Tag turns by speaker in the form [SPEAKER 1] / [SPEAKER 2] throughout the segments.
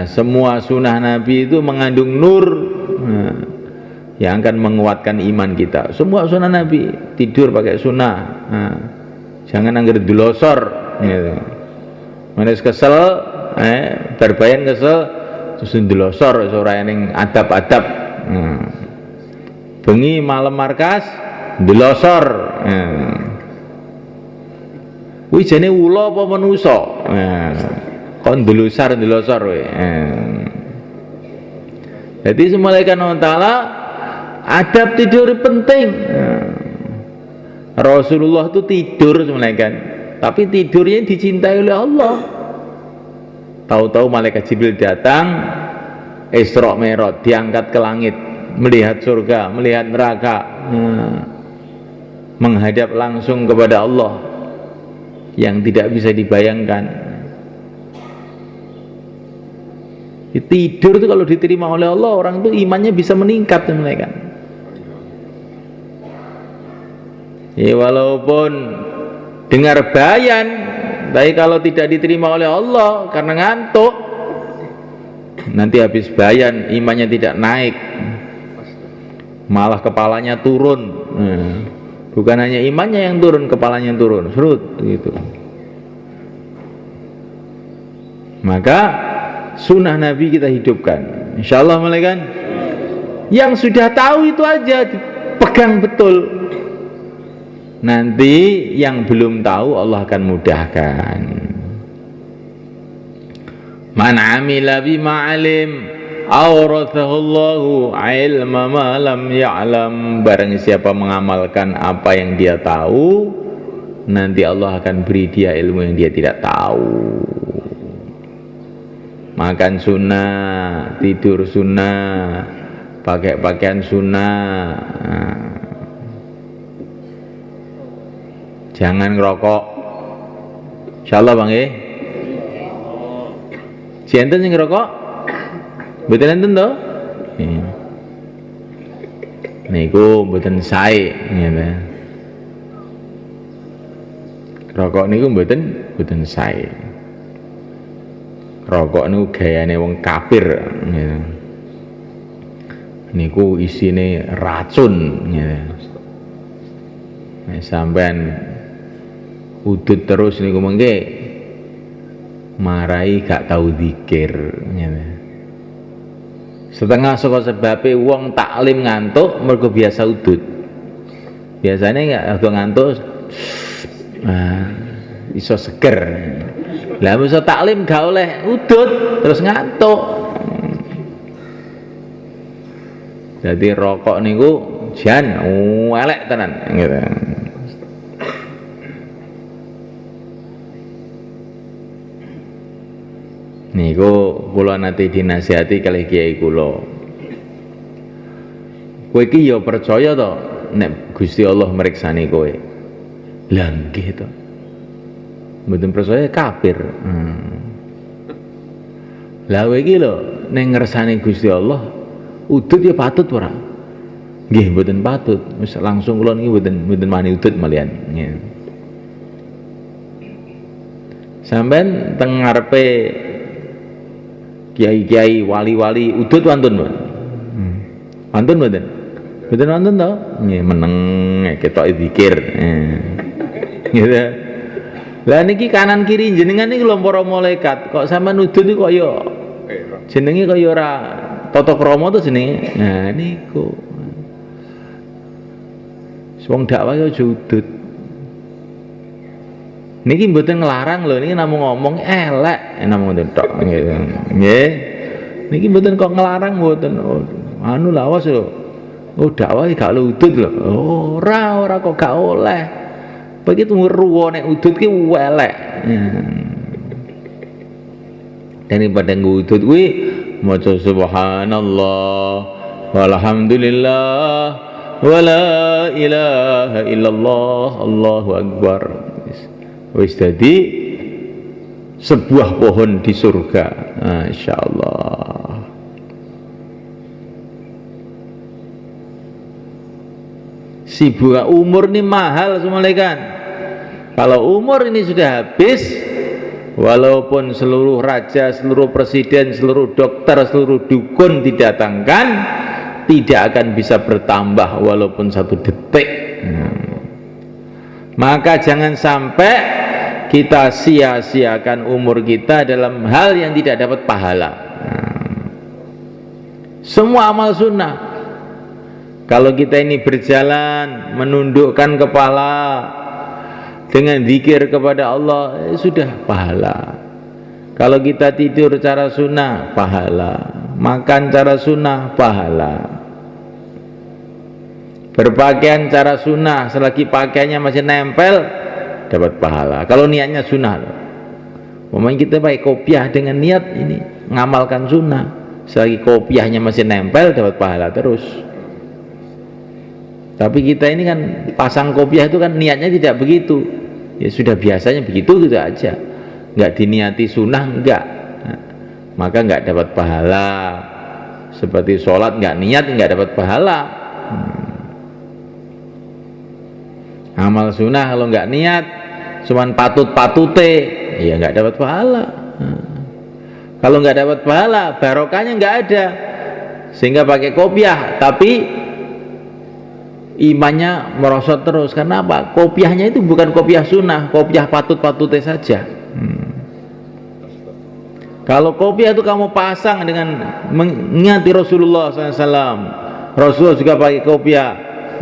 [SPEAKER 1] semua sunnah Nabi itu mengandung nur yang akan menguatkan iman kita. Semua sunnah Nabi, tidur pakai sunnah, jangan angger dilosor gitu. Manis kesel, berbayan kesel terus dilosor ora ning adab-adab. Bengi malam markas dilosor. Kuwi jane ula apa manusa? Kon dilosor kowe. Jadi semulaikan Allah Ta'ala adab tidur penting. Rasulullah itu tidur semulaikan, tapi tidurnya dicintai oleh Allah. Tahu-tahu malaikat Jibril datang, Isra Mi'raj, diangkat ke langit, melihat surga, melihat neraka, menghadap langsung kepada Allah yang tidak bisa dibayangkan. Tidur itu kalau diterima oleh Allah, orang itu imannya bisa meningkat mereka. Ya walaupun dengar bayan, tapi kalau tidak diterima oleh Allah karena ngantuk, nanti habis bayan imannya tidak naik, malah kepalanya turun. Bukan hanya imannya yang turun, kepalanya yang turun, serut gitu. Maka sunnah Nabi kita hidupkan, insyaallah malaikat. Yang sudah tahu itu aja dipegang betul. Nanti yang belum tahu Allah akan mudahkan. Man amila bima alim awrathahu Allahu ilma ma lam ya'lam. Barang siapa mengamalkan apa yang dia tahu, nanti Allah akan beri dia ilmu yang dia tidak tahu. Makan sunnah, tidur sunnah, pakai pakaian sunnah, jangan ngerokok, insyaallah bang ya. Si enten sing ngerokok, betul enten toh? Niku mboten sae, gitu. Rokok niku mboten sae. Rokok niku gayane wong kafir, gitu. Niku isine racun, gitu. Sampean udut terus niku mengke marai gak tahu zikir, gitu. Setengah saka sebabe wong taklim ngantuk mergo biasa udut. Biasanya gak ngantuk iso seger. Lah bisa taklim gak oleh udut terus ngantuk. Jadi rokok niku jan elek tenan gitu. Niku kula nate dinasihati kalih kiai kula. Kowe iki ya percaya to nek Gusti Allah mriksani kowe. Lah nggih to. Mboten percaya kafir. Lah kowe iki lho ning ngersane Gusti Allah udut ya patut ora? Nggih mboten patut. Wis langsung kula niki mboten mani udut malian. Nggih. Sampeyan teng ngarepe kiai-kiai wali-wali udut wonten mboten? Wonten mboten? Mboten wonten to? Nggih meneng ketok zikir. Gitu. Lah niki kanan kiri jenengan niki lho para malaikat. Kok sampean udut iki kok ya jenenge kok ya ora tata krama to jenenge. Nah niku. Wong dakwah ya aja udut. Niki mboten nglarang lho, niki namung ngomong elek, namung ngoten tok gitu. Nggih. Niki mboten kok nglarang mboten. Anu lha awas lho. Oh dakwah gak udut lho. Ora kok gak oleh. Begitu ruwo nek udut ki elek. Daripada ngudut kuwi maca subhanallah walhamdulillah wala ilaha illallah Allahu akbar. Wis dadi sebuah pohon di surga, insyaallah. Sibuk umur ini mahal semua kan. Kalau umur ini sudah habis, walaupun seluruh raja, seluruh presiden, seluruh dokter, seluruh dukun didatangkan, tidak akan bisa bertambah walaupun 1 detik. Maka jangan sampai kita sia-siakan umur kita dalam hal yang tidak dapat pahala. Semua amal sunnah, kalau kita ini berjalan menundukkan kepala dengan zikir kepada Allah, sudah pahala. Kalau kita tidur cara sunnah, pahala. Makan cara sunnah, pahala. Berpakaian cara sunnah, selagi pakaiannya masih nempel, dapat pahala. Kalau niatnya sunnah, memang kita pakai kopiah dengan niat ini ngamalkan sunnah, selagi kopiahnya masih nempel, dapat pahala terus. Tapi kita ini kan pasang kopiah itu kan niatnya tidak begitu, ya sudah biasanya begitu gitu aja, nggak diniati sunnah, enggak, maka nggak dapat pahala. Seperti sholat nggak niat, nggak dapat pahala. Amal sunnah kalau nggak niat, cuman patut-patute, ya nggak dapat pahala. Kalau nggak dapat pahala, barokahnya nggak ada. Sehingga pakai kopiah, tapi imannya merosot terus. Karena apa? Kopiahnya itu bukan kopiah sunnah, kopiah patut-patute saja. Kalau kopiah itu kamu pasang dengan mengingati Rasulullah SAW, Rasulullah juga pakai kopiah,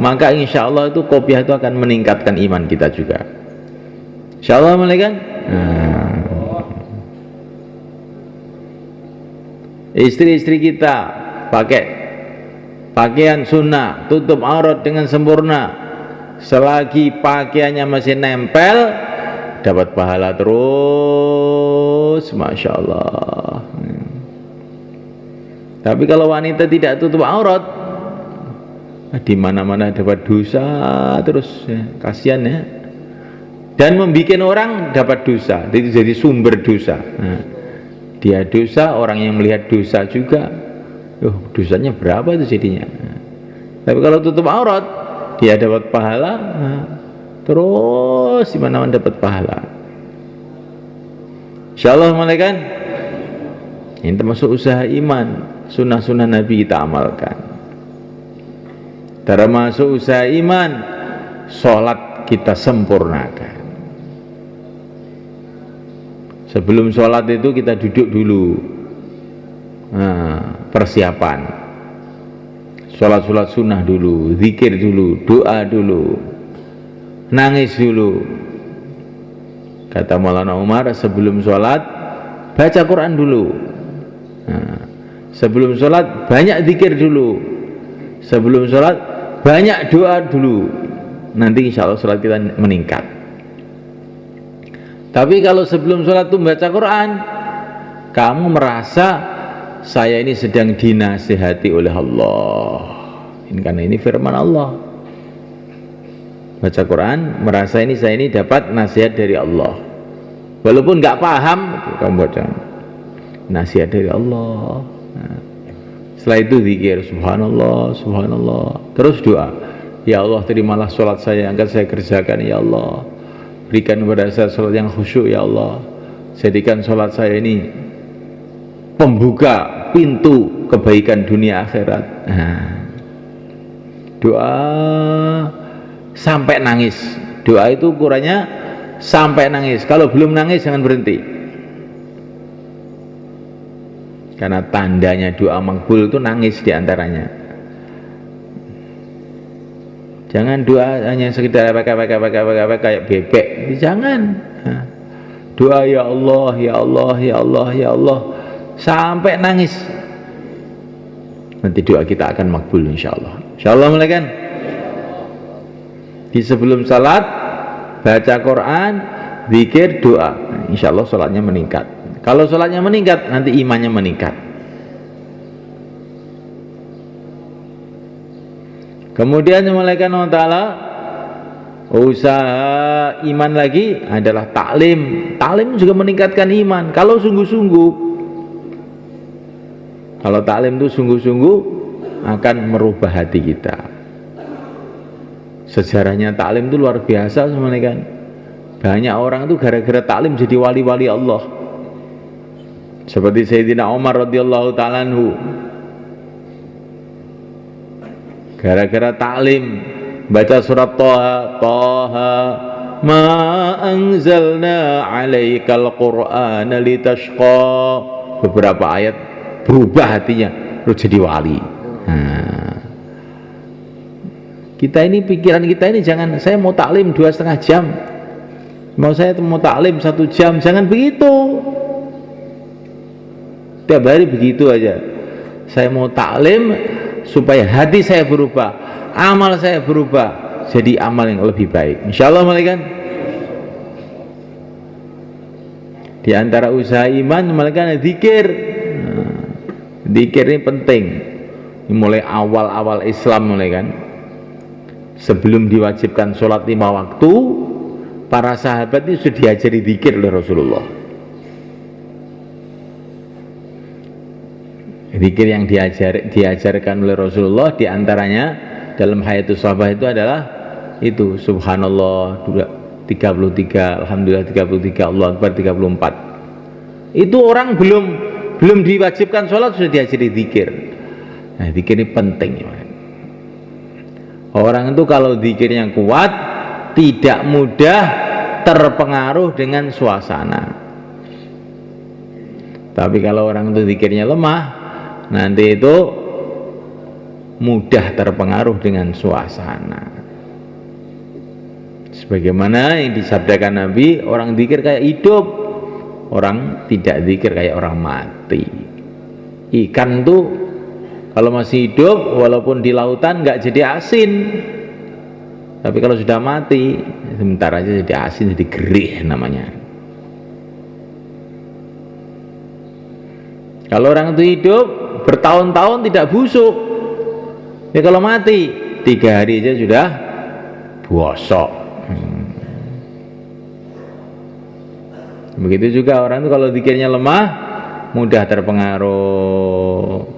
[SPEAKER 1] maka insya Allah itu kopiah itu akan meningkatkan iman kita juga. Insya Allah, kan? Istri-istri kita pakai pakaian sunnah, tutup aurat dengan sempurna, selagi pakaiannya masih nempel, dapat pahala terus, Masya Allah. Tapi kalau wanita tidak tutup aurat, di mana-mana dapat dosa terus, ya, kasihan ya. Dan membuat orang dapat dosa, itu jadi sumber dosa. Dia dosa, orang yang melihat dosa juga, dosanya berapa itu jadinya. Tapi kalau tutup aurat, dia dapat pahala, terus di mana-mana dapat pahala. Insyaallah, kan? Ini termasuk usaha iman, sunnah-sunnah Nabi kita amalkan. Termasuk usaha iman, sholat kita sempurnakan. Sebelum sholat itu kita duduk dulu, persiapan. Sholat sunnah dulu, zikir dulu, doa dulu, nangis dulu. Kata Maulana Umar, sebelum sholat baca Quran dulu. Sebelum sholat banyak zikir dulu. Sebelum sholat banyak doa dulu. Nanti insya Allah sholat kita meningkat. Tapi kalau sebelum sholat itu baca Quran, kamu merasa saya ini sedang dinasihati oleh Allah. Ini karena ini firman Allah. Baca Quran, merasa ini saya ini dapat nasihat dari Allah. Walaupun nggak paham, kamu baca nasihat dari Allah. Setelah itu zikir, subhanallah, subhanallah. Terus doa, ya Allah terimalah sholat saya yang akan saya kerjakan, ya Allah. Berikan kepada saya sholat yang khusyuk, ya Allah. Jadikan sholat saya ini pembuka pintu kebaikan dunia akhirat. Doa sampai nangis. Doa itu ukurannya sampai nangis. Kalau belum nangis jangan berhenti. Karena tandanya doa makbul itu nangis diantaranya. Jangan doa hanya sekedar kayak bebek. Jangan. Doa ya Allah, ya Allah, ya Allah, ya Allah sampai nangis. Nanti doa kita akan makbul insyaallah. Insyaallah, kan? Di sebelum salat baca Quran, zikir, doa, insyaallah salatnya meningkat. Kalau salatnya meningkat, nanti imannya meningkat. Kemudian malaikat Allah Ta'ala, usaha iman lagi adalah taklim. Taklim juga meningkatkan iman kalau sungguh-sungguh. Kalau taklim itu sungguh-sungguh akan merubah hati kita. Sejarahnya taklim itu luar biasa semuanya, kan? Banyak orang itu gara-gara taklim jadi wali-wali Allah. Seperti Sayyidina Umar radhiyallahu ta'ala anhu. Gara-gara taklim baca surat Thaha, Thaha ma anzalna 'alaikal qur'ana litashqa. Beberapa ayat berubah hatinya, terus jadi wali. Nah, kita ini, pikiran kita ini jangan, saya mau taklim 2,5 jam, saya mau taklim 1 jam, jangan begitu. Tiap hari begitu aja. Saya mau taklim supaya hati saya berubah, amal saya berubah, jadi amal yang lebih baik. Insyaallah malaikat. Di antara usaha iman malaikat zikir. Zikir ini penting. Mulai awal-awal Islam mulai kan. Sebelum diwajibkan sholat 5 waktu, para sahabat itu sudah diajari zikir oleh Rasulullah. Zikir yang diajarkan oleh Rasulullah diantaranya dalam hayatus sahabah itu adalah itu subhanallah 33, alhamdulillah 33, Allah Akbar 34. Itu orang belum diwajibkan sholat sudah diajari zikir. Nah, zikir ini penting. Orang itu kalau zikirnya kuat tidak mudah terpengaruh dengan suasana. Tapi kalau orang itu zikirnya lemah, nanti itu mudah terpengaruh dengan suasana. Sebagaimana yang disabdakan Nabi, orang zikir kayak hidup, orang tidak zikir kayak orang mati. Ikan tuh kalau masih hidup, walaupun di lautan nggak jadi asin, tapi kalau sudah mati, sebentar aja jadi asin, jadi gerih namanya. Kalau orang itu hidup bertahun-tahun tidak busuk, ya kalau mati 3 hari aja sudah bosok. Begitu juga orang itu kalau zikirnya lemah mudah terpengaruh.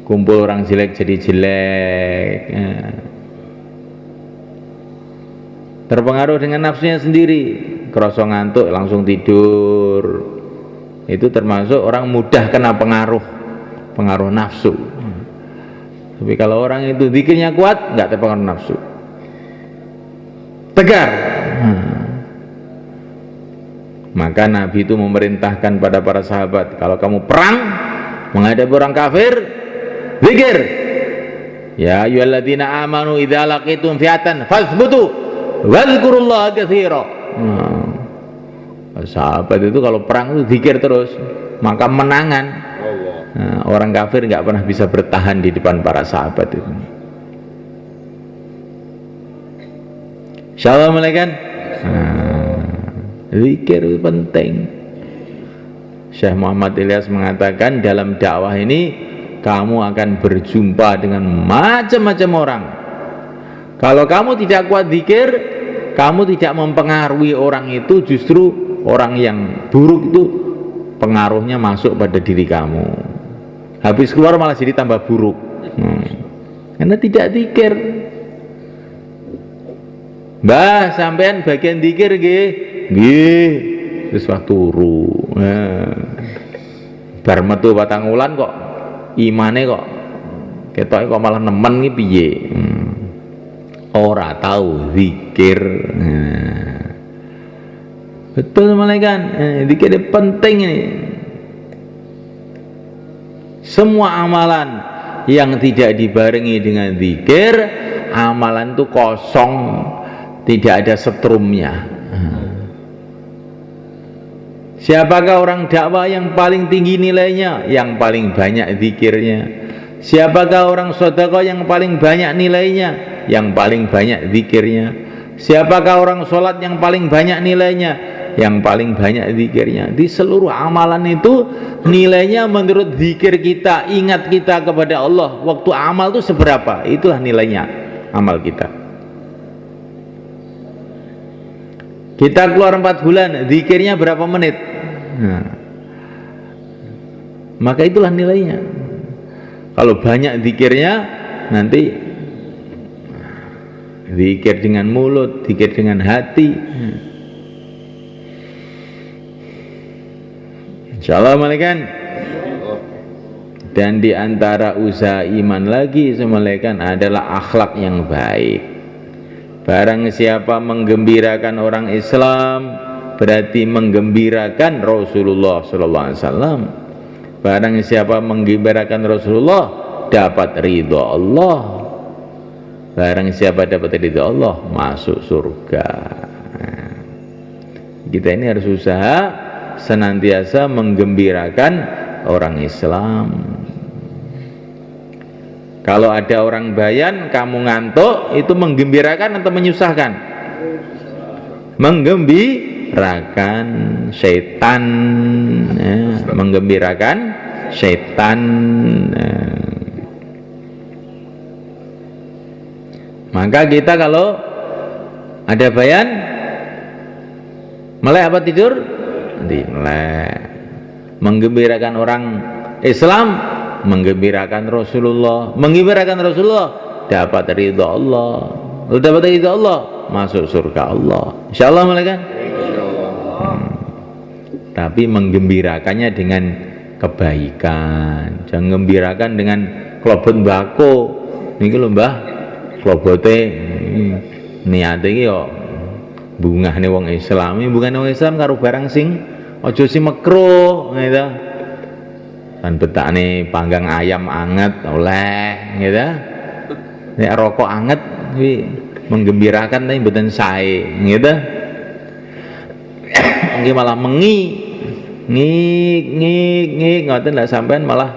[SPEAKER 1] Kumpul orang jelek jadi jelek, ya. Terpengaruh dengan nafsunya sendiri, kerasa ngantuk langsung tidur. Itu termasuk orang mudah kena pengaruh nafsu. Tapi kalau orang itu zikirnya kuat, nggak terpengaruh nafsu, tegar. Maka Nabi itu memerintahkan pada para sahabat, kalau kamu perang menghadapi orang kafir, zikir. Ya ayyuhalladzina amanu idza laqitum fi'atan fathbutu wadhkurullaha katsira. Sahabat itu kalau perang itu zikir terus, maka menangan. Nah, orang kafir nggak pernah bisa bertahan di depan para sahabat itu. Insyaallah malaikat. Zikir itu penting. Syekh Muhammad Ilyas mengatakan dalam dakwah ini kamu akan berjumpa dengan macam-macam orang. Kalau kamu tidak kuat zikir, kamu tidak mempengaruhi orang itu, justru orang yang buruk itu pengaruhnya masuk pada diri kamu. Habis keluar malah jadi tambah buruk. Karena tidak zikir. Mbah, sampean bagian zikir nggih. Nggih. Wis turu. Bar metu 4 wulan kok imane kok ketoke kok malah nemen iki piye? Ora tahu zikir. Betul malaikat. Zikir penting ini. Semua amalan yang tidak dibarengi dengan zikir, amalan itu kosong, tidak ada setrumnya. Siapakah orang dakwah yang paling tinggi nilainya? Yang paling banyak zikirnya. Siapakah orang sedekah yang paling banyak nilainya? Yang paling banyak zikirnya. Siapakah orang sholat yang paling banyak nilainya? Yang paling banyak zikirnya. Di seluruh amalan itu nilainya menurut zikir kita, ingat kita kepada Allah. Waktu amal itu seberapa? Itulah nilainya amal kita. Kita keluar 4 bulan, zikirnya berapa menit? Nah, maka itulah nilainya. Kalau banyak zikirnya, nanti zikir dengan mulut, zikir dengan hati, Insyaallah malaikat. Dan di antara usaha iman lagi semalekan adalah akhlak yang baik. Barang siapa menggembirakan orang Islam berarti menggembirakan Rasulullah sallallahu alaihi wasallam. Barang siapa menggembirakan Rasulullah dapat ridha Allah. Barang siapa dapat ridha Allah masuk surga. Kita ini harus usaha senantiasa menggembirakan orang Islam. Kalau ada orang bayan kamu ngantuk, itu menggembirakan atau menyusahkan? Menggembirakan setan, menggembirakan setan. Maka kita kalau ada bayan melek apa tidur? Melek. Menggembirakan orang Islam, menggembirakan Rasulullah. Menggembirakan Rasulullah dapat ridha Allah. Lu dapat ridha Allah masuk surga Allah. Insyaallah malaikat. Tapi menggembirakannya dengan kebaikan. Jangan gembirakan dengan klobot mbako. Niki lho Mbah, klobote niate iki yo bungahne wong Islam. Bungahne wong Islam karo barang sing aja si makruh gitu. Kan betakne panggang ayam anget oleh gitu. Nek rokok anget kuwi menggembirakan tapi mboten sae gitu. Nggih malah ngik ngoten lah sampean malah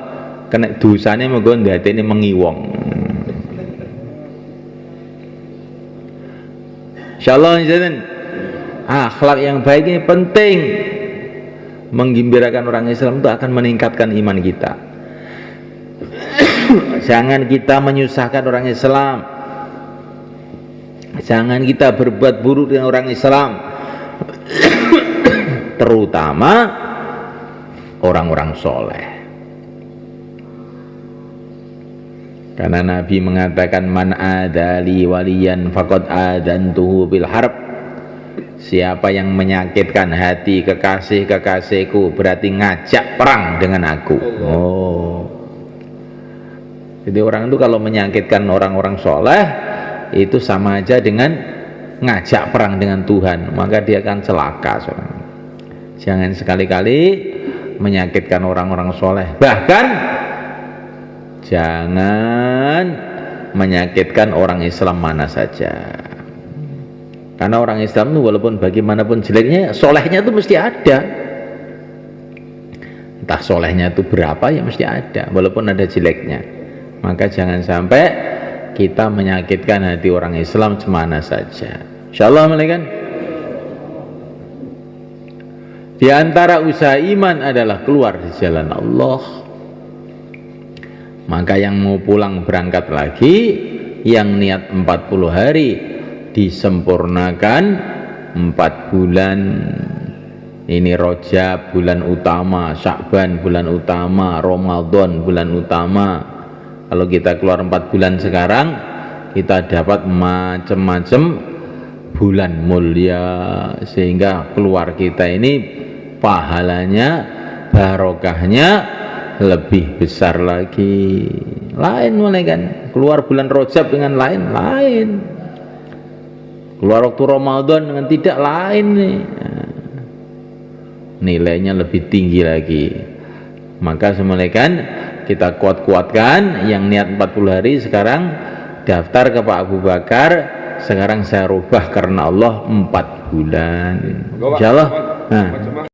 [SPEAKER 1] kena dosane mengko ndadekne mengi wong. Insyaallah akhlak yang baik ini penting. Menggembirakan orang Islam itu akan meningkatkan iman kita. Jangan kita menyusahkan orang Islam. Jangan kita berbuat buruk dengan orang Islam. Terutama orang-orang soleh. Karena Nabi mengatakan man adali waliyan faqad adantuhu bil harb. Siapa yang menyakitkan hati kekasih-kekasihku berarti ngajak perang dengan aku. Oh. Jadi orang itu kalau menyakitkan orang-orang soleh itu sama aja dengan ngajak perang dengan Tuhan, maka dia akan celaka. Jangan sekali-kali menyakitkan orang-orang soleh. Bahkan jangan menyakitkan orang Islam mana saja. Karena orang Islam itu walaupun bagaimanapun jeleknya, solehnya itu mesti ada. Entah solehnya itu berapa ya mesti ada, walaupun ada jeleknya. Maka jangan sampai kita menyakitkan hati orang Islam semana saja. Insyaallah malaikat. Di antara usaha iman adalah keluar di jalan Allah. Maka yang mau pulang berangkat lagi, yang niat 40 hari disempurnakan 4 bulan. Ini Rajab bulan utama, Sya'ban bulan utama, Ramadan bulan utama. Kalau kita keluar 4 bulan sekarang, kita dapat macam-macam bulan mulia, sehingga keluar kita ini pahalanya, barokahnya lebih besar lagi. Lain mulai kan, keluar bulan Rajab dengan lain. Keluar waktu Ramadan dengan tidak lain nih. Nilainya lebih tinggi lagi. Maka semalekan kita kuat-kuatkan yang niat 40 hari sekarang daftar ke Pak Abu Bakar, sekarang saya rubah karena Allah 4 bulan. Insyaallah. Nah.